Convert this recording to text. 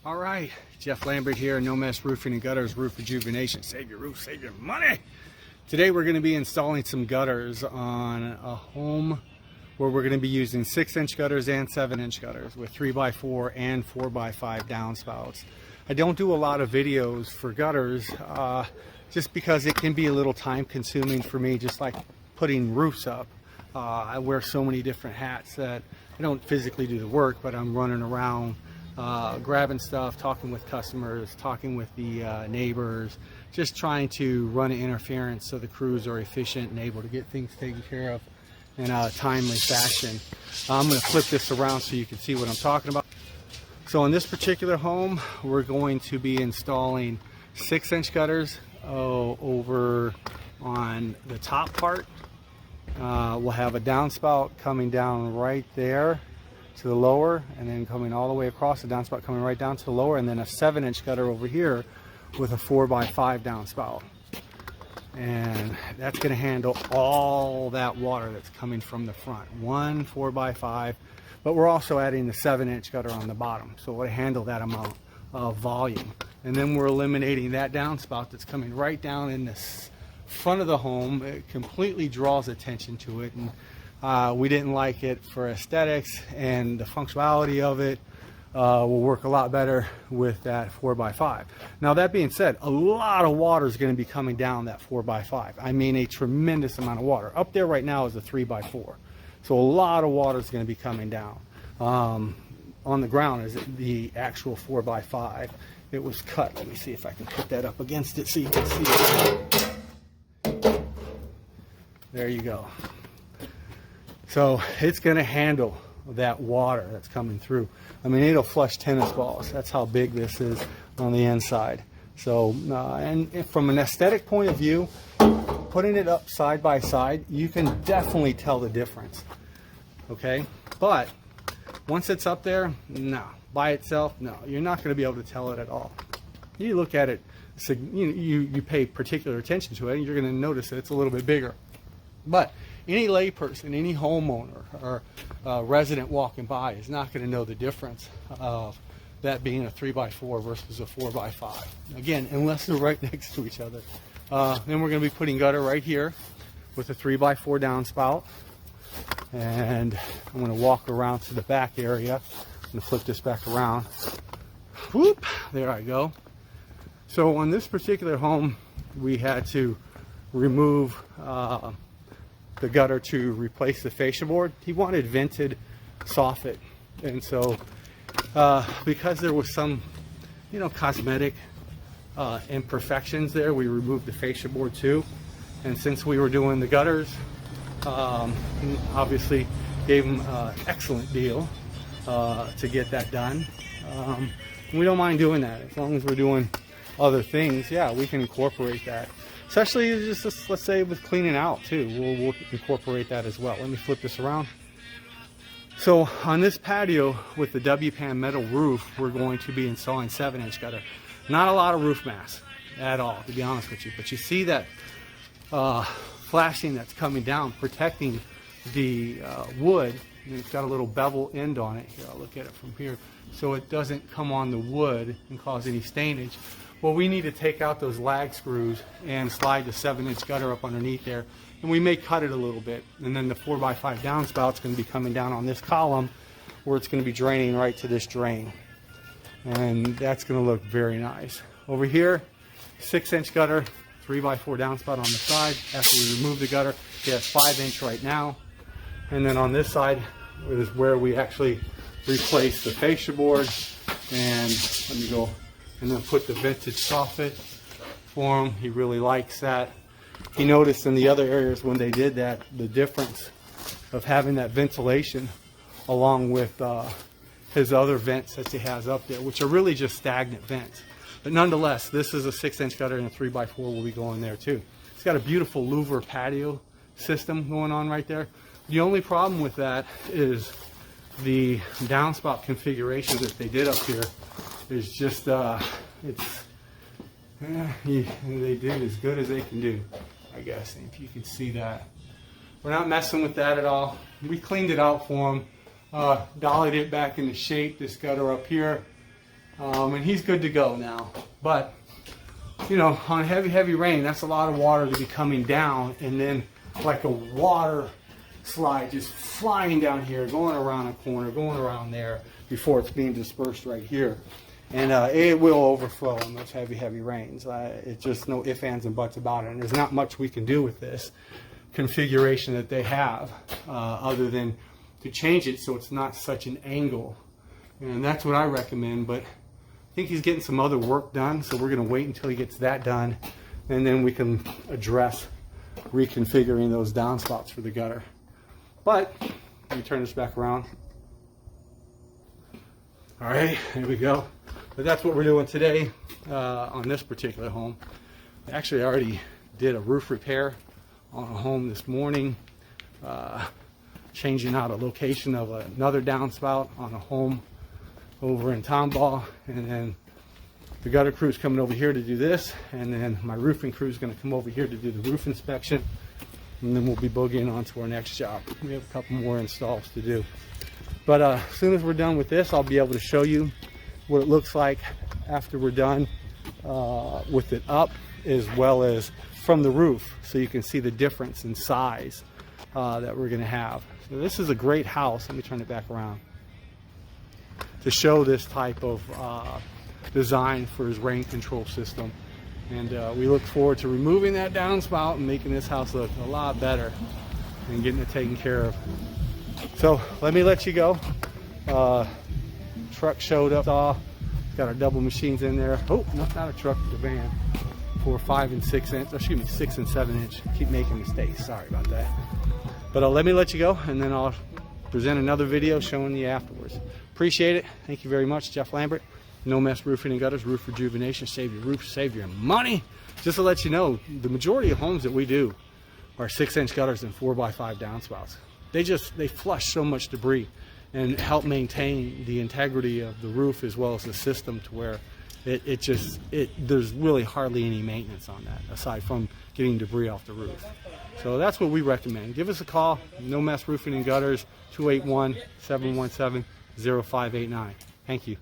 All right, Jeff Lambert here, No Mess Roofing and Gutters, Roof Rejuvenation. Save your roof, save your money. Today we're going to be installing some gutters on a home where we're going to be using 6-inch gutters and 7-inch gutters with 3x4 and 4x5 downspouts. I don't do a lot of videos for gutters just because it can be a little time consuming for me, just like putting roofs up. I wear so many different hats that I don't physically do the work, but I'm running around grabbing stuff, talking with customers, talking with the neighbors, just trying to run an interference so the crews are efficient and able to get things taken care of in a timely fashion. I'm going to flip this around so you can see what I'm talking about. So in this particular home, we're going to be installing 6-inch gutters over on the top part. We'll have a downspout coming down right there to the lower, and then coming all the way across, the downspout coming right down to the lower, and then a 7-inch gutter over here with a 4x5 downspout. And that's going to handle all that water that's coming from the front. One 4x5, but we're also adding the 7-inch gutter on the bottom, so it'll handle that amount of volume. And then we're eliminating that downspout that's coming right down in this front of the home. It completely draws attention to it, and we didn't like it for aesthetics, and the functionality of it will work a lot better with that 4x5. Now that being said, a lot of water is going to be coming down that 4x5. I mean a tremendous amount of water. Up there right now is a 3x4. So a lot of water is going to be coming down. On the ground is the actual 4x5. It was cut. Let me see if I can put that up against it so you can see it. There you go. So it's going to handle that water that's coming through. I mean, it'll flush tennis balls. That's how big this is on the inside. So, and from an aesthetic point of view, putting it up side by side, you can definitely tell the difference. Okay, but once it's up there, no. By itself, no. You're not going to be able to tell it at all. You look at it, so you pay particular attention to it, and you're going to notice that it's a little bit bigger. But any layperson, any homeowner or resident walking by is not going to know the difference of that being a 3x4 versus a 4x5. Again, unless they're right next to each other. Then we're going to be putting gutter right here with a 3x4 downspout. And I'm going to walk around to the back area. I'm going to flip this back around. Whoop! There I go. So on this particular home, we had to remove the gutter to replace the fascia board. He wanted vented soffit, and so because there was some cosmetic imperfections there, we removed the fascia board too. And since we were doing the gutters, obviously gave him an excellent deal to get that done. We don't mind doing that as long as we're doing other things. Yeah, we can incorporate that. Especially just let's say with cleaning out too, we'll incorporate that as well. Let me flip this around. So on this patio with the W-pan metal roof, we're going to be installing 7-inch gutter. Not a lot of roof mass at all, to be honest with you. But you see that flashing that's coming down, protecting the wood. And it's got a little bevel end on it. Here, I'll look at it from here, so it doesn't come on the wood and cause any stainage. Well, we need to take out those lag screws and slide the 7-inch gutter up underneath there, and we may cut it a little bit. And then the 4x5 downspout's going to be coming down on this column, where it's going to be draining right to this drain, and that's going to look very nice. Over here, 6-inch gutter, 3x4 downspout on the side. After we remove the gutter, it has 5-inch right now. And then on this side is where we actually replace the fascia board. And let me go and then put the vented soffit for him. He really likes that. He noticed in the other areas when they did that, the difference of having that ventilation along with his other vents that he has up there, which are really just stagnant vents. But nonetheless, this is a 6-inch gutter, and a 3x4 will be going there too. It's got a beautiful louver patio system going on right there. The only problem with that is the downspout configuration that they did up here is just they did as good as they can do, I guess, if you can see that. We're not messing with that at all. We cleaned it out for them, dollied it back into shape, this gutter up here, and he's good to go now. But you know, on heavy rain, that's a lot of water to be coming down, and then like a water slide just flying down here, going around a corner, going around there before it's being dispersed right here. And it will overflow in those heavy rains. It's just no ifs, ands, and buts about it. And there's not much we can do with this configuration that they have other than to change it so it's not such an angle. And that's what I recommend. But I think he's getting some other work done, so we're going to wait until he gets that done, and then we can address reconfiguring those downspouts for the gutter. But let me turn this back around. All right, here we go. But that's what we're doing today on this particular home. Actually, I already did a roof repair on a home this morning, changing out a location of another downspout on a home over in Tomball, and then the gutter crew is coming over here to do this, and then my roofing crew is going to come over here to do the roof inspection, and then we'll be boogieing on to our next job. We have a couple more installs to do. But as soon as we're done with this, I'll be able to show you what it looks like after we're done with it up, as well as from the roof, so you can see the difference in size that we're going to have. So this is a great house. Let me turn it back around to show this type of design for his rain control system. And we look forward to removing that downspout and making this house look a lot better and getting it taken care of. So let me let you go. Truck showed up. Got our double machines in there. Oh, no, not a truck, the van. 4, 5, and 6 inch. Excuse me, 6 and 7 inch. Keep making mistakes. Sorry about that. But let me let you go, and then I'll present another video showing you afterwards. Appreciate it. Thank you very much, Jeff Lambert. No Mess Roofing and Gutters, roof rejuvenation. Save your roof, save your money. Just to let you know, the majority of homes that we do are 6-inch gutters and 4x5 downspouts. They flush so much debris and help maintain the integrity of the roof as well as the system, to where there's really hardly any maintenance on that aside from getting debris off the roof. So that's what we recommend. Give us a call, No Mess Roofing and Gutters, 281-717-0589. Thank you.